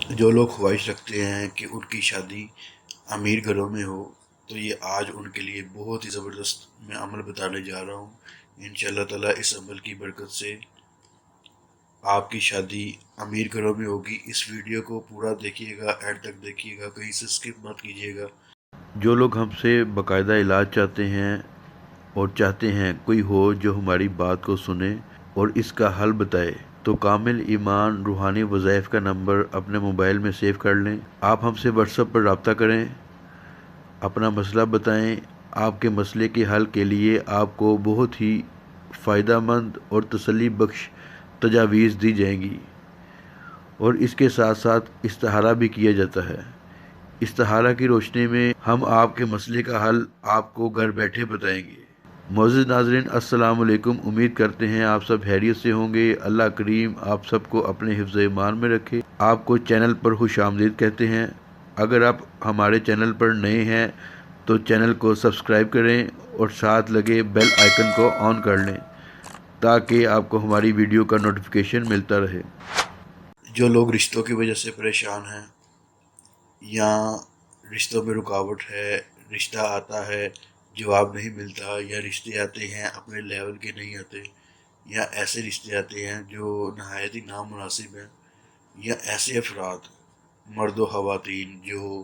جو لوگ خواہش رکھتے ہیں کہ ان کی شادی امیر گھروں میں ہو، تو یہ آج ان کے لیے بہت ہی زبردست میں عمل بتانے جا رہا ہوں۔ انشاءاللہ تعالیٰ اس عمل کی برکت سے آپ کی شادی امیر گھروں میں ہوگی۔ اس ویڈیو کو پورا دیکھیے گا، اینڈ تک دیکھیے گا، کہیں سے سکپ مت کیجیے گا۔ جو لوگ ہم سے باقاعدہ علاج چاہتے ہیں اور چاہتے ہیں کوئی ہو جو ہماری بات کو سنے اور اس کا حل بتائے، تو کامل ایمان روحانی وظائف کا نمبر اپنے موبائل میں سیو کر لیں۔ آپ ہم سے واٹس ایپ پر رابطہ کریں، اپنا مسئلہ بتائیں۔ آپ کے مسئلے کے حل کے لیے آپ کو بہت ہی فائدہ مند اور تسلی بخش تجاویز دی جائیں گی، اور اس کے ساتھ ساتھ استخارہ بھی کیا جاتا ہے۔ استخارہ کی روشنی میں ہم آپ کے مسئلے کا حل آپ کو گھر بیٹھے بتائیں گے۔ معزز ناظرین، السلام علیکم۔ امید کرتے ہیں آپ سب خیریت سے ہوں گے۔ اللہ کریم آپ سب کو اپنے حفظ ایمان میں رکھے۔ آپ کو چینل پر خوش آمدید کہتے ہیں۔ اگر آپ ہمارے چینل پر نئے ہیں تو چینل کو سبسکرائب کریں اور ساتھ لگے بیل آئیکن کو آن کر لیں تاکہ آپ کو ہماری ویڈیو کا نوٹیفیکیشن ملتا رہے۔ جو لوگ رشتوں کی وجہ سے پریشان ہیں، یا رشتوں میں رکاوٹ ہے، رشتہ آتا ہے جواب نہیں ملتا، یا رشتے آتے ہیں اپنے لیول کے نہیں آتے، یا ایسے رشتے آتے ہیں جو نہایت ہی نامناسب ہیں، یا ایسے افراد مرد و خواتین جو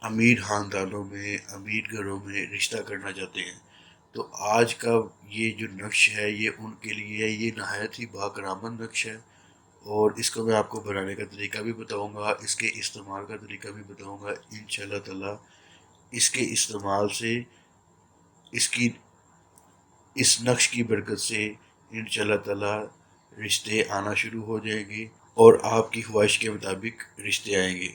امیر خاندانوں میں، امیر گھروں میں رشتہ کرنا چاہتے ہیں، تو آج کا یہ جو نقش ہے یہ ان کے لیے یہ نہایت ہی باکرامت نقش ہے، اور اس کو میں آپ کو بنانے کا طریقہ بھی بتاؤں گا، اس کے استعمال کا طریقہ بھی بتاؤں گا۔ انشاءاللہ تعالیٰ اس کے استعمال سے اس نقش کی برکت سے انشاءاللہ تعالیٰ رشتے آنا شروع ہو جائیں گے، اور آپ کی خواہش کے مطابق رشتے آئیں گے۔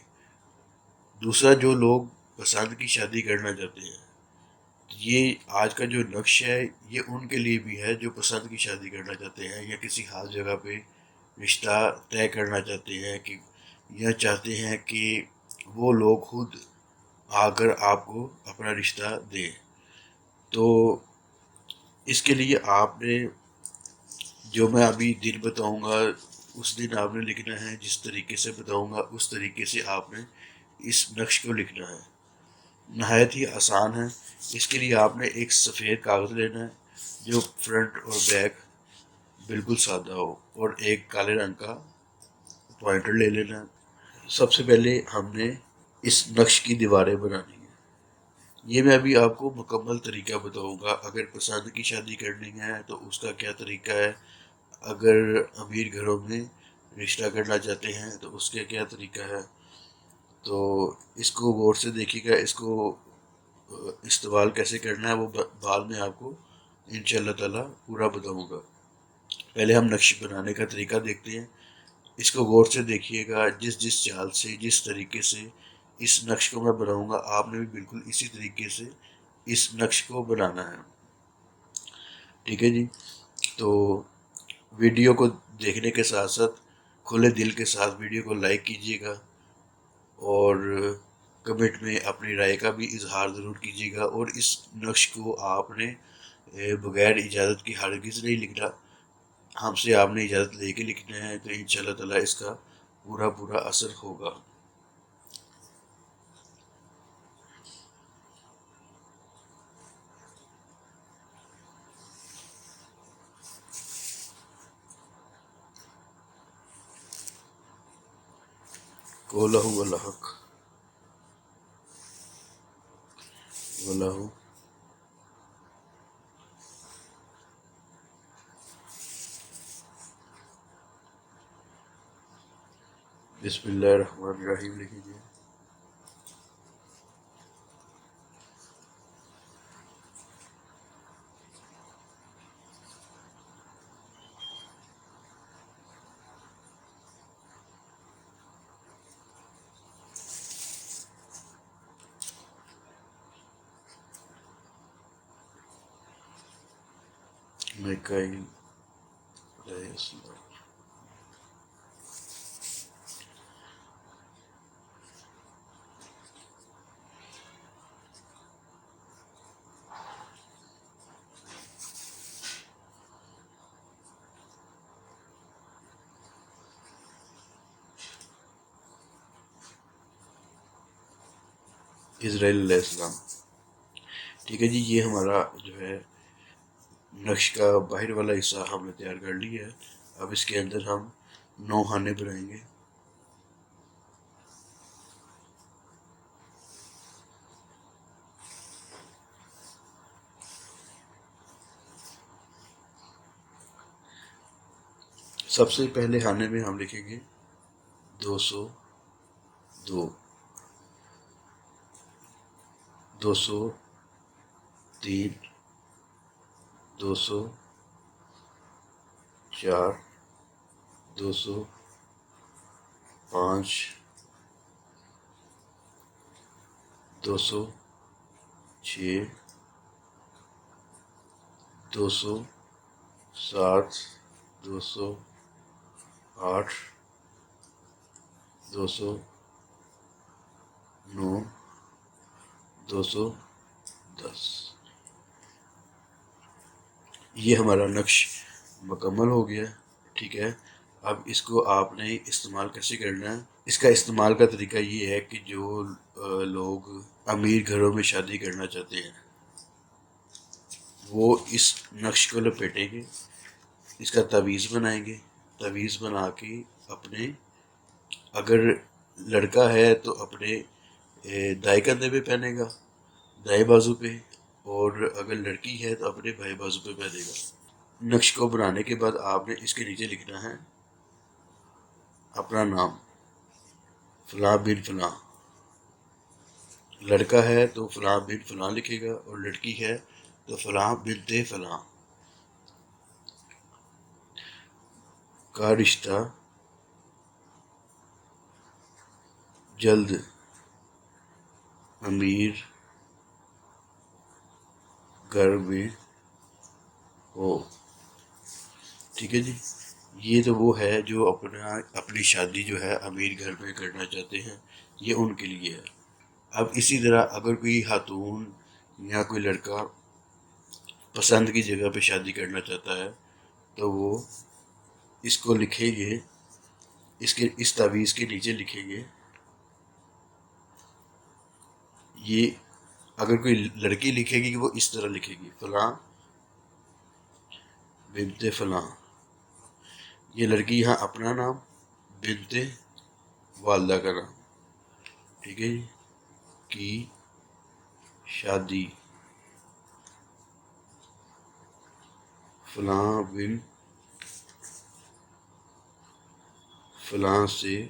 دوسرا، جو لوگ پسند کی شادی کرنا چاہتے ہیں، یہ آج کا جو نقش ہے یہ ان کے لیے بھی ہے جو پسند کی شادی کرنا چاہتے ہیں، یا کسی خاص جگہ پہ رشتہ طے کرنا چاہتے ہیں، کہ یا چاہتے ہیں کہ وہ لوگ خود آ کر آپ کو اپنا رشتہ دیں۔ تو اس کے لیے آپ نے جو میں ابھی دن بتاؤں گا اس دن آپ نے لکھنا ہے، جس طریقے سے بتاؤں گا اس طریقے سے آپ نے اس نقش کو لکھنا ہے۔ نہایت ہی آسان ہے۔ اس کے لیے آپ نے ایک سفید کاغذ لینا ہے جو فرنٹ اور بیک بالکل سادہ ہو، اور ایک کالے رنگ کا پوائنٹر لے لینا ہے۔ سب سے پہلے ہم نے اس نقش کی دیواریں بنانی ہیں۔ یہ میں ابھی آپ کو مکمل طریقہ بتاؤں گا۔ اگر پسند کی شادی کرنی ہے تو اس کا کیا طریقہ ہے، اگر امیر گھروں میں رشتہ کرنا چاہتے ہیں تو اس کا کیا طریقہ ہے، تو اس کو غور سے دیکھیے گا۔ اس کو استعمال کیسے کرنا ہے وہ بعد میں آپ کو انشاءاللہ تعالیٰ پورا بتاؤں گا۔ پہلے ہم نقش بنانے کا طریقہ دیکھتے ہیں۔ اس کو غور سے دیکھیے گا، جس چال سے، جس طریقے سے اس نقش کو میں بناؤں گا آپ نے بھی بالکل اسی طریقے سے اس نقش کو بنانا ہے۔ ٹھیک ہے جی؟ تو ویڈیو کو دیکھنے کے ساتھ ساتھ کھلے دل کے ساتھ ویڈیو کو لائک کیجیے گا، اور کمنٹ میں اپنی رائے کا بھی اظہار ضرور کیجیے گا، اور اس نقش کو آپ نے بغیر اجازت کی ہرگز نہیں لکھنا، ہم سے آپ نے اجازت لے کے لکھنا ہے، تو انشاءاللہ تعالیٰ اس کا پورا اثر ہوگا۔ قولہ الحق قولہ بسم اللہ الرحمن الرحیم لکھیے۔ میکائیل علیہ السلام۔ اسرائیل علیہ السلام. ٹھیک ہے جی، یہ ہمارا جو ہے نقش کا باہر والا حصہ ہم نے تیار کر لیا ہے. اب اس کے اندر ہم 9 خانے بنائیں گے. سب سے پہلے خانے میں ہم لکھیں گے 202، 203، 204، 205، 206، 207، 208، 209، 210. یہ ہمارا نقش مکمل ہو گیا. ٹھیک ہے، اب اس کو آپ نے استعمال کیسے کرنا ہے؟ اس کا استعمال کا طریقہ یہ ہے کہ جو لوگ امیر گھروں میں شادی کرنا چاہتے ہیں وہ اس نقش کو لپیٹیں گے، اس کا تعویذ بنائیں گے. تعویذ بنا کے اپنے، اگر لڑکا ہے تو اپنے دائیں کندھے پہ پہنے گا، دائیں بازو پہ، اور اگر لڑکی ہے تو اپنے بائیں بازو پہ پہنے گا. نقش کو بنانے کے بعد آپ نے اس کے نیچے لکھنا ہے اپنا نام، فلاں بن فلاں. لڑکا ہے تو فلاں بن فلاں لکھے گا، اور لڑکی ہے تو فلاں بنت فلاں کا رشتہ جلد امیر گھر میں ہو. ٹھیک ہے جی، یہ تو وہ ہے جو اپنی شادی جو ہے امیر گھر میں کرنا چاہتے ہیں، یہ ان کے لیے ہے. اب اسی طرح اگر کوئی خاتون یا کوئی لڑکا پسند کی جگہ پہ شادی کرنا چاہتا ہے تو وہ اس کو لکھیں گے، اس تعویذ کے نیچے لکھیں گے. یہ اگر کوئی لڑکی لکھے گی کہ وہ اس طرح لکھے گی فلاں بنت فلاں. یہ لڑکی یہاں اپنا نام، بنت والدہ کا نام. ٹھیک ہے جی، کی شادی فلاں بن فلاں سے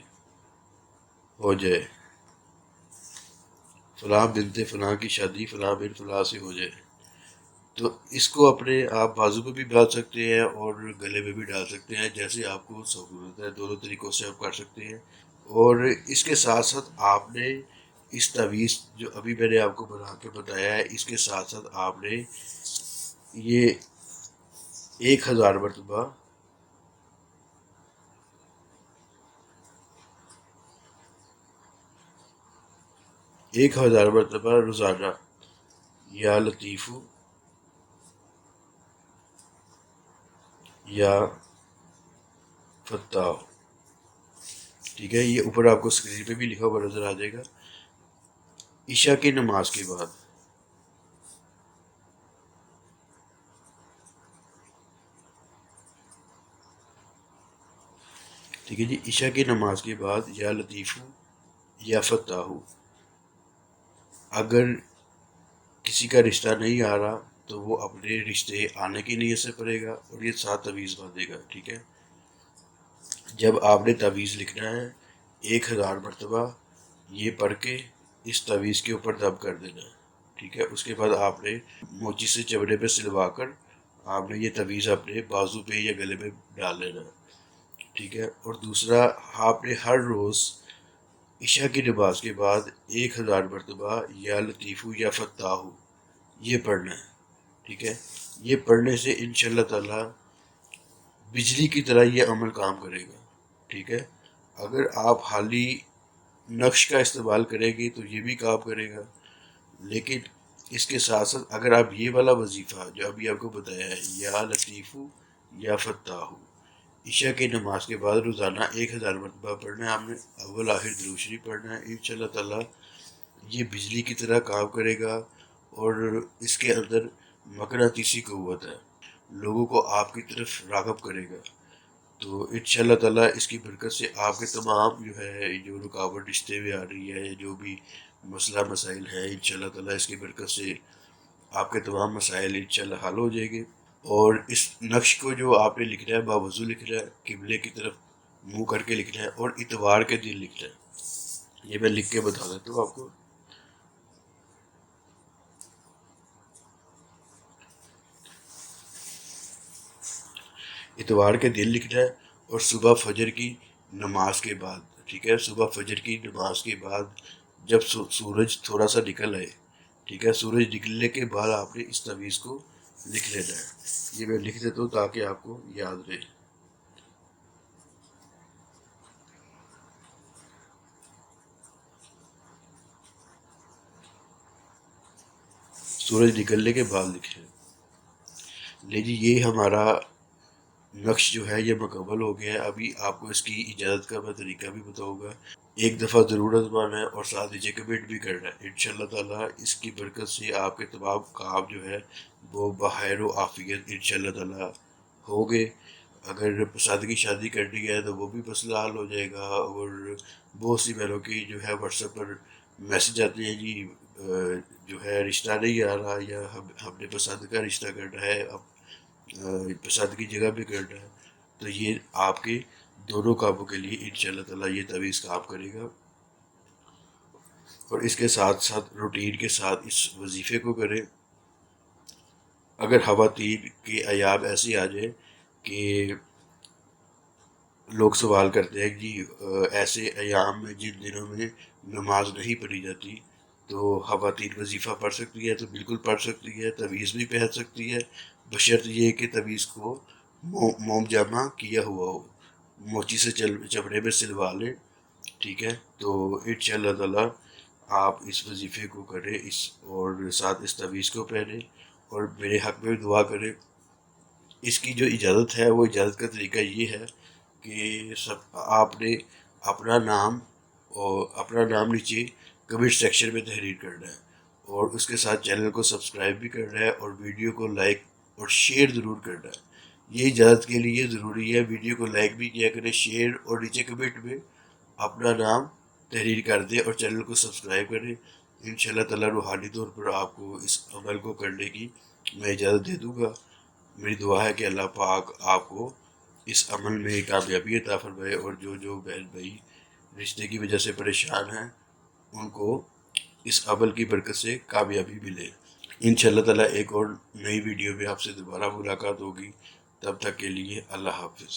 ہو جائے. فلاں بنت فلاں کی شادی فلاں بن فلاں سے ہو جائے. تو اس کو اپنے آپ بازو پہ بھی ڈال سکتے ہیں اور گلے پہ بھی ڈال سکتے ہیں، جیسے آپ کو سہولت ہے. دونوں طریقوں سے آپ کر سکتے ہیں. اور اس کے ساتھ ساتھ آپ نے اس تعویذ جو ابھی میں نے آپ کو بنا کے بتایا ہے، اس کے ساتھ ساتھ آپ نے یہ 1000 مرتبہ 1000 مرتبہ روزانہ یا لطیفو یا فتح. ٹھیک ہے، یہ اوپر آپ کو اسکرین پہ بھی لکھا ہوا نظر آ جائے گا. عشاء کی نماز کے بعد، ٹھیک ہے جی، عشاء کی نماز کے بعد یا لطیفو یا فتح، اگر کسی کا رشتہ نہیں آ رہا تو وہ اپنے رشتے آنے کی نیت سے پڑھے گا اور یہ 7 تعویذ باندھے گا. ٹھیک ہے، جب آپ نے تعویذ لکھنا ہے 1000 مرتبہ یہ پڑھ کے اس تعویذ کے اوپر دب کر دینا ہے. ٹھیک ہے، اس کے بعد آپ نے موچی سے چمڑے پہ سلوا کر آپ نے یہ تعویذ اپنے بازو پہ یا گلے پہ ڈال لینا ہے. ٹھیک ہے، اور دوسرا، آپ نے ہر روز عشاء کی نماز کے بعد 1000 مرتبہ یا لطیفو یا فتح یہ پڑھنا ہے. ٹھیک ہے، یہ پڑھنے سے انشاءاللہ تعالی بجلی کی طرح یہ عمل کام کرے گا. ٹھیک ہے، اگر آپ حالی نقش کا استعمال کریں گے تو یہ بھی کام کرے گا، لیکن اس کے ساتھ ساتھ اگر آپ یہ والا وظیفہ جو ابھی آپ کو بتایا ہے یا لطیفو یا فتح عشاء کی نماز کے بعد روزانہ 1000 مرتبہ پڑھنا ہے، آپ نے اول آخر درود شریف پڑھنا ہے، انشاءاللہ تعالی یہ بجلی کی طرح کام کرے گا اور اس کے اندر مقناطیسی قوت ہے، لوگوں کو آپ کی طرف راغب کرے گا۔ تو انشاءاللہ تعالیٰ اس کی برکت سے آپ کے تمام جو ہے جو رکاوٹ رشتے میں آ رہی ہے، جو بھی مسئلہ مسائل ہیں، انشاءاللہ تعالیٰ اس کی برکت سے آپ کے تمام مسائل انشاءاللہ حل ہو جائیں گے۔ اور اس نقش کو جو آپ نے لکھنا ہے باوضو لکھنا ہے، قبلے کی طرف منہ کر کے لکھنا ہے اور اتوار کے دن لکھنا ہے۔ یہ میں لکھ کے بتا دیتا ہوں آپ کو۔ اتوار کے دن لکھنا ہے اور صبح فجر کی نماز کے بعد، ٹھیک ہے، صبح فجر کی نماز کے بعد جب سورج تھوڑا سا نکل آئے، ٹھیک ہے، سورج نکلنے کے بعد آپ نے اس تعویذ کو لکھ لینا ہے۔ یہ میں لکھ دیتا ہوں تاکہ آپ کو یاد رہے۔ سورج نکلنے کے بعد لکھیں۔ لے جی، یہ ہمارا نقش جو ہے یہ مکمل ہو گیا ہے۔ ابھی آپ کو اس کی اجازت کا میں طریقہ بھی بتاؤں گا۔ ایک دفعہ ضرور آزمانا ہے اور ساتھ نیچے کمنٹ بھی کرنا ہے۔ انشاءاللہ تعالیٰ اس کی برکت سے آپ کے تمام کام جو ہے وہ بخیر و عافیت انشاءاللہ تعالیٰ ہو گے۔ اگر پسند کی شادی کرنی ہے تو وہ بھی مسئلہ حل ہو جائے گا۔ اور بہت سی بہنوں کی جو ہے واٹس ایپ پر میسج آتے ہیں، جی جو ہے رشتہ نہیں آ رہا، یا ہم نے پسند کا رشتہ کرنا ہے، اب پسند کی جگہ پہ کرنا ہے۔ تو یہ آپ کے دونوں کاموں کے لیے انشاءاللہ تعالیٰ یہ تعویذ کام کرے گا۔ اور اس کے ساتھ ساتھ روٹین کے ساتھ اس وظیفے کو کریں۔ اگر خواتین کے ایام ایسے آ جائیں کہ لوگ سوال کرتے ہیں جی ایسے ایام میں جن دنوں میں نماز نہیں پڑھی جاتی تو خواتین وظیفہ پڑھ سکتی ہے، تو بالکل پڑھ سکتی ہے، تعویذ بھی پہن سکتی ہے، بشرط یہ کہ تعویذ کو موم جامہ کیا ہوا ہو، موچی سے چمڑے میں سلوا لیں، ٹھیک ہے۔ تو انشاءاللہ تعالیٰ آپ اس وظیفے کو کریں، اور ساتھ اس تعویذ کو پہنیں اور میرے حق میں دعا کریں۔ اس کی جو اجازت ہے وہ اجازت کا طریقہ یہ ہے کہ آپ نے اپنا نام نیچے کمنٹ سیکشن میں تحریر کرنا ہے، اور اس کے ساتھ چینل کو سبسکرائب بھی کرنا ہے، اور ویڈیو کو لائک اور شیئر ضرور کرنا ہے۔ یہ اجازت کے لیے ضروری ہے، ویڈیو کو لائک بھی کیا کریں، شیئر، اور نیچے کمنٹ میں اپنا نام تحریر کر دیں اور چینل کو سبسکرائب کریں۔ انشاءاللہ تعالیٰ روحانی طور پر آپ کو اس عمل کو کرنے کی میں اجازت دے دوں گا۔ میری دعا ہے کہ اللہ پاک آپ کو اس عمل میں کامیابی عطا فرمائے، اور جو بہن بھائی رشتے کی وجہ سے پریشان ہیں ان کو اس عمل کی برکت سے کامیابی ملے۔ انشاءاللہ تعالیٰ ایک اور نئی ویڈیو میں آپ سے دوبارہ ملاقات ہوگی، تب تک کے لیے اللہ حافظ۔